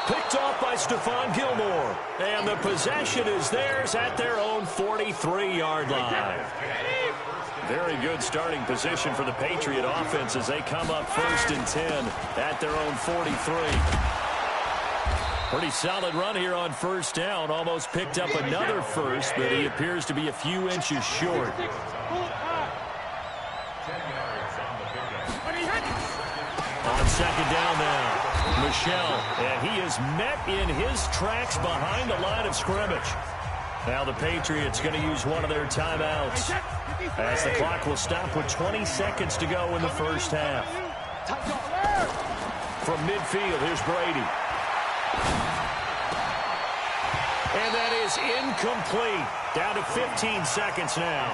Picked off by Stephon Gilmore. And the possession is theirs at their own 43-yard line. Very good starting position for the Patriot offense as they come up first and 10 at their own 43. Pretty solid run here on first down. Almost picked up another first, but he appears to be a few inches short. On second down now, Michel, and he is met in his tracks behind the line of scrimmage. Now the Patriots going to use one of their timeouts as the clock will stop with 20 seconds to go in the first half. From midfield, here's Brady. And that is incomplete. Down to 15 seconds now.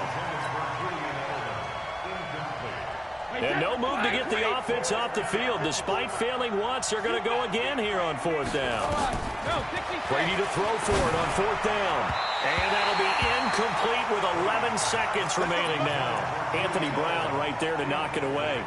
And no move to get the offense off the field. Despite failing once, they're going to go again here on fourth down. Brady to throw for it on fourth down. And that'll be incomplete with 11 seconds remaining now. Anthony Brown right there to knock it away.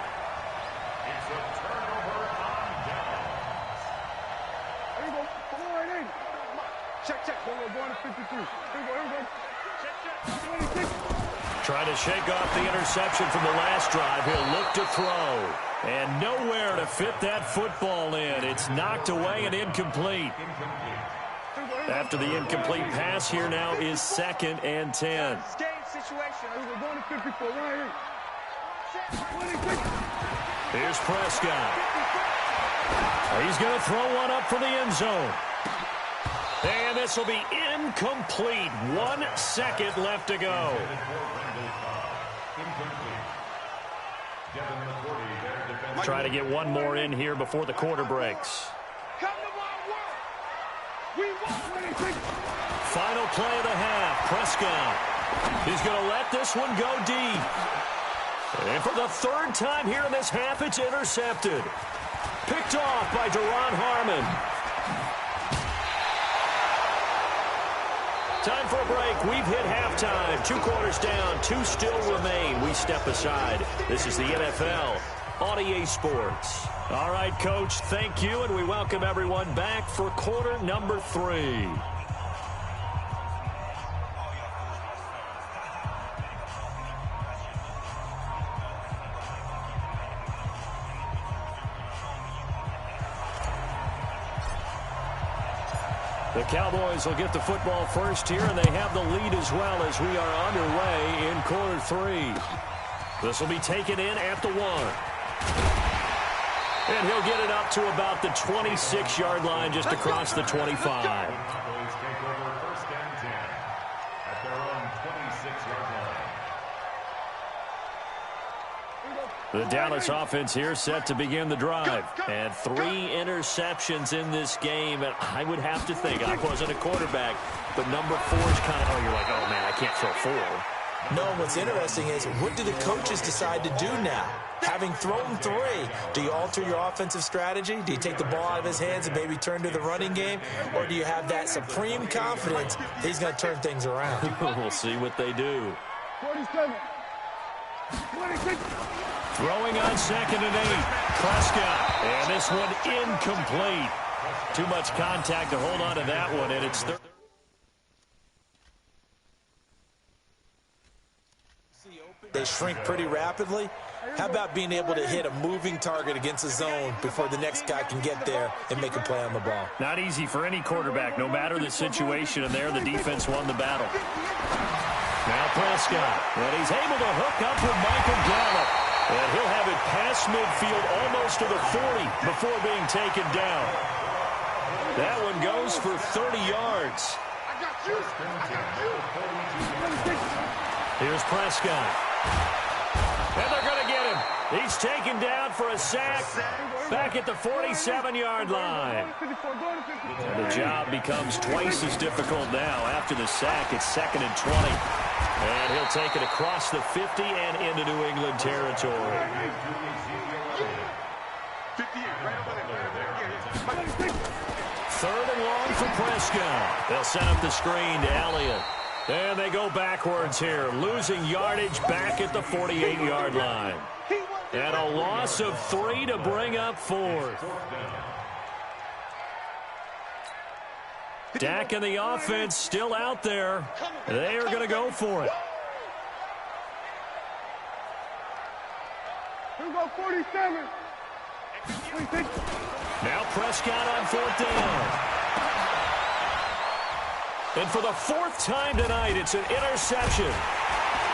Trying to shake off the interception from the last drive. He'll look to throw. And nowhere to fit that football in. It's knocked away and incomplete. After the incomplete pass, here now is second and 10. Here's Prescott. He's going to throw one up for the end zone. And this will be incomplete. 1 second left to go. Try to get one more in here before the quarter breaks. Final play of the half. Prescott. He's going to let this one go deep. And for the third time here in this half, it's intercepted. Picked off by Duron Harmon. Time for a break. We've hit halftime. 2 quarters down. 2 still remain. We step aside. This is the NFL on EA Sports. All right, Coach, thank you, and we welcome everyone back for quarter number 3. The Cowboys will get the football first here, and they have the lead as well as we are underway in quarter 3. This will be taken in at the 1. And he'll get it up to about the 26-yard line just across the 25. The Dallas offense here set to begin the drive. And 3 interceptions in this game. And I would have to think, I wasn't a quarterback, but number 4 is kind of, oh, you're like, oh, man, I can't throw 4. No, what's interesting is, what do the coaches decide to do now? Having thrown 3, do you alter your offensive strategy? Do you take the ball out of his hands and maybe turn to the running game? Or do you have that supreme confidence that he's going to turn things around? We'll see what they do. 47. 26. Throwing on 2nd and 8. Prescott. And this one incomplete. Too much contact to hold on to that one, and it's third. They shrink pretty rapidly. How about being able to hit a moving target against a zone before the next guy can get there and make a play on the ball? Not easy for any quarterback, no matter the situation, and there the defense won the battle. Now Prescott, and he's able to hook up with Michael Gallup. And he'll have it past midfield almost to the 40 before being taken down. That one goes for 30 yards. I got you. Here's Prescott. And they're going to get him. He's taken down for a sack back at the 47-yard line. And the job becomes twice as difficult now. After the sack, it's 2nd and 20. And he'll take it across the 50 and into New England territory. 3rd and long for Prescott. They'll set up the screen to Elliott. And they go backwards here, losing yardage back at the 48-yard line. And a loss of 3 to bring up 4th. Dak and the offense still out there. They are going to go for it. Here we go, 47. Now Prescott on 4th down. And for the 4th time tonight, it's an interception.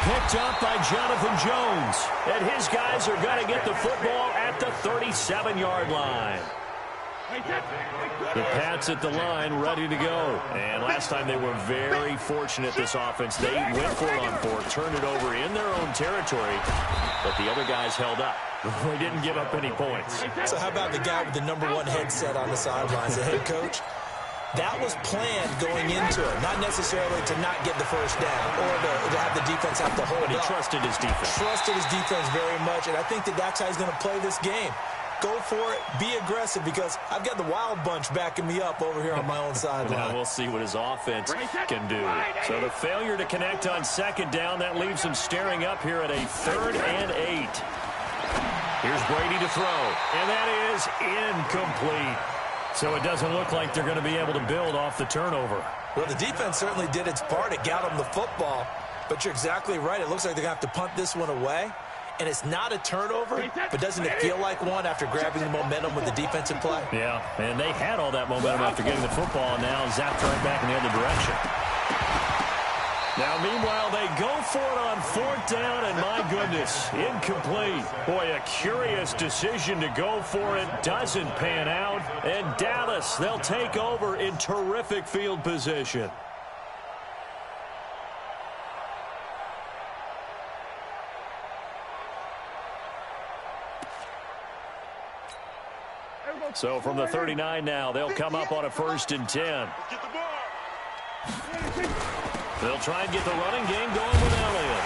Picked up by Jonathan Jones. And his guys are going to get the football at the 37-yard line. The Pats at the line, ready to go. And last time they were very fortunate, this offense. They went for it on 4th, turned it over in their own territory, but the other guys held up. They didn't give up any points. So how about the guy with the #1 headset on the sidelines, the head coach? That was planned going into it, not necessarily to not get the first down or to have the defense have to hold But he up. trusted his defense. Trusted his defense very much, and I think that's how he's going to play this game. Go for it, be aggressive, because I've got the Wild Bunch backing me up over here on my own sideline. Now we'll see what his offense can do. So the failure to connect on 2nd down, that leaves him staring up here at a 3rd and 8. Here's Brady to throw, and that is incomplete. So it doesn't look like they're going to be able to build off the turnover. Well, the defense certainly did its part. It got them the football, but you're exactly right. It looks like they're going to have to punt this one away. And it's not a turnover, but doesn't it feel like one after grabbing the momentum with the defensive play? Yeah, and they had all that momentum after getting the football, and now zapped right back in the other direction. Now, meanwhile, they go for it on 4th down, and my goodness, incomplete. Boy, a curious decision to go for it. Doesn't pan out. And Dallas, they'll take over in terrific field position. So from the 39 now, they'll come up on a 1st and 10. They'll try and get the running game going with Elliott.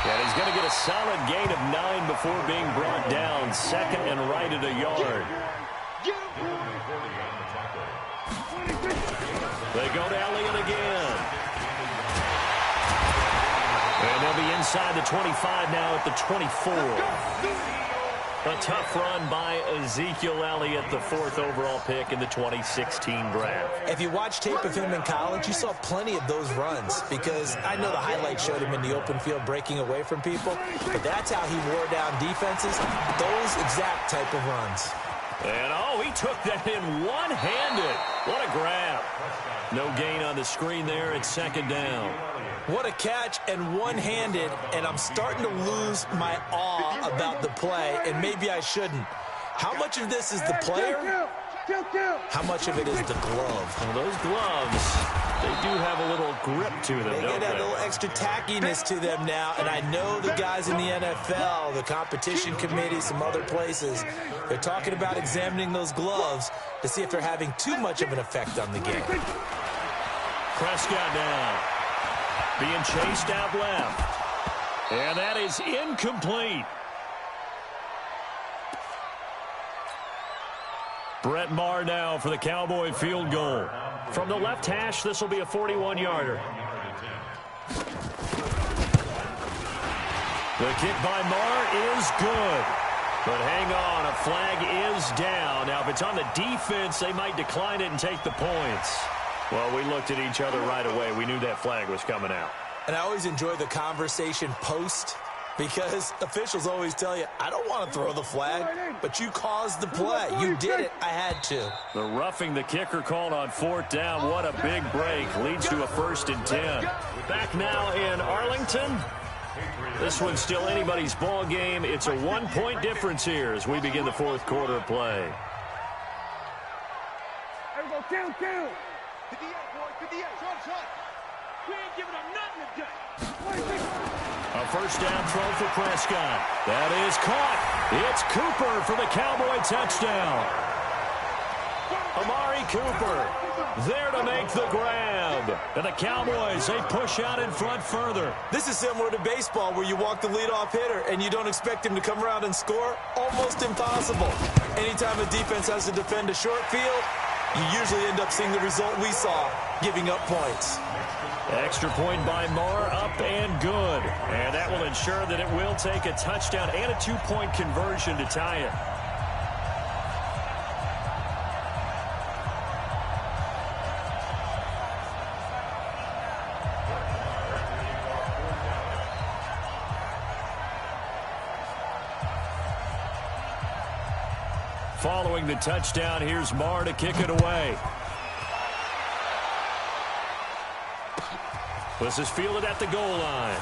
And he's going to get a solid gain of 9 before being brought down. 2nd and right at a yard. They go to Elliott again. And they'll be inside the 25 now at the 24. A tough run by Ezekiel Elliott, the 4th overall pick in the 2016 draft. If you watch tape of him in college, you saw plenty of those runs, because I know the highlights showed him in the open field breaking away from people, but that's how he wore down defenses, those exact type of runs. And, oh, he took that in one-handed. What a grab. No gain on the screen there at 2nd down. What a catch, and one-handed, and I'm starting to lose my awe about the play, and maybe I shouldn't. How much of this is the player? How much of it is the glove? Well, those gloves, they do have a little grip to them, They don't get a they? little extra tackiness to them now, and I know the guys in the NFL, the competition committee, some other places, they're talking about examining those gloves to see if they're having too much of an effect on the game. Prescott down. being chased out left. And that is incomplete. Brett Maher now for the Cowboy field goal. From the left hash, this will be a 41-yarder. The kick by Maher is good. But hang on, a flag is down. Now, if it's on the defense, they might decline it and take the points. Well, we looked at each other right away. We knew that flag was coming out. And I always enjoy the conversation post because officials always tell you, I don't want to throw the flag, but you caused the play. You did it. I had to. The roughing the kicker called on 4th down. What a big break. Leads to a 1st and 10. Back now in Arlington. This one's still anybody's ball game. It's a 1-point difference here as we begin the 4th quarter of play. Kill. 58, boy, 58. Shot. We ain't giving up nothing today. A 1st down throw for Prescott. That is caught. It's Cooper for the Cowboy touchdown. Amari Cooper there to make the grab. And the Cowboys, they push out in front further. This is similar to baseball where you walk the leadoff hitter and you don't expect him to come around and score. Almost impossible. Anytime a defense has to defend a short field, you usually end up seeing the result we saw, giving up points. Extra point by Maher, up and good. And that will ensure that it will take a touchdown and a 2-point conversion to tie it. Following the touchdown, here's Maher to kick it away. This is fielded at the goal line.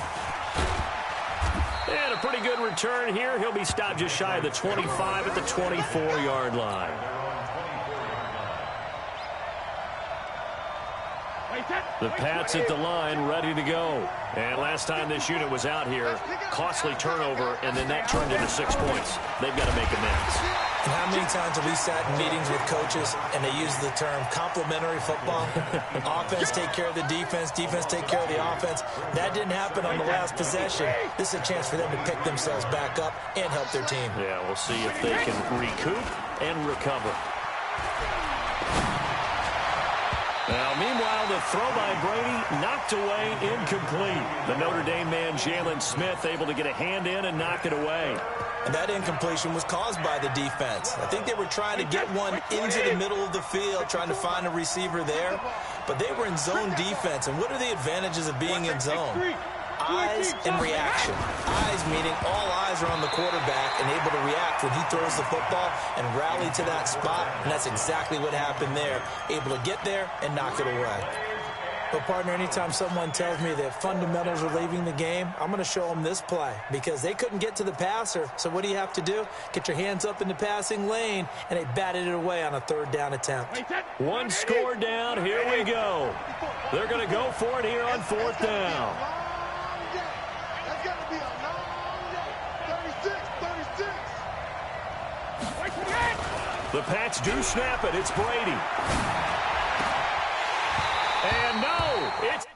And a pretty good return here. He'll be stopped just shy of the 25 at the 24-yard line. The Pats at the line, ready to go. And last time this unit was out here, costly turnover, and then that turned into 6 points. They've got to make amends. And how many times have we sat in meetings with coaches and they use the term complementary football? Offense take care of the defense, defense take care of the offense. That didn't happen on the last possession. This is a chance for them to pick themselves back up and help their team. Yeah, we'll see if they can recoup and recover. Now, meanwhile, the throw by Brady knocked away, incomplete. The Notre Dame man, Jalen Smith, able to get a hand in and knock it away. And that incompletion was caused by the defense. I think they were trying to get one into the middle of the field, trying to find a receiver there. But they were in zone defense. And what are the advantages of being in zone? Eyes and reaction. Eyes meaning all eyes are on the quarterback and able to react when he throws the football and rally to that spot. And that's exactly what happened there. Able to get there and knock it away. But, partner, anytime someone tells me that fundamentals are leaving the game, I'm going to show them this play because they couldn't get to the passer. So what do you have to do? Get your hands up in the passing lane, and they batted it away on a 3rd down attempt. One score down. Here we go. They're going to go for it here on 4th down. That's got to be a long day. 36. The Pats do snap it. It's Brady. And no, it's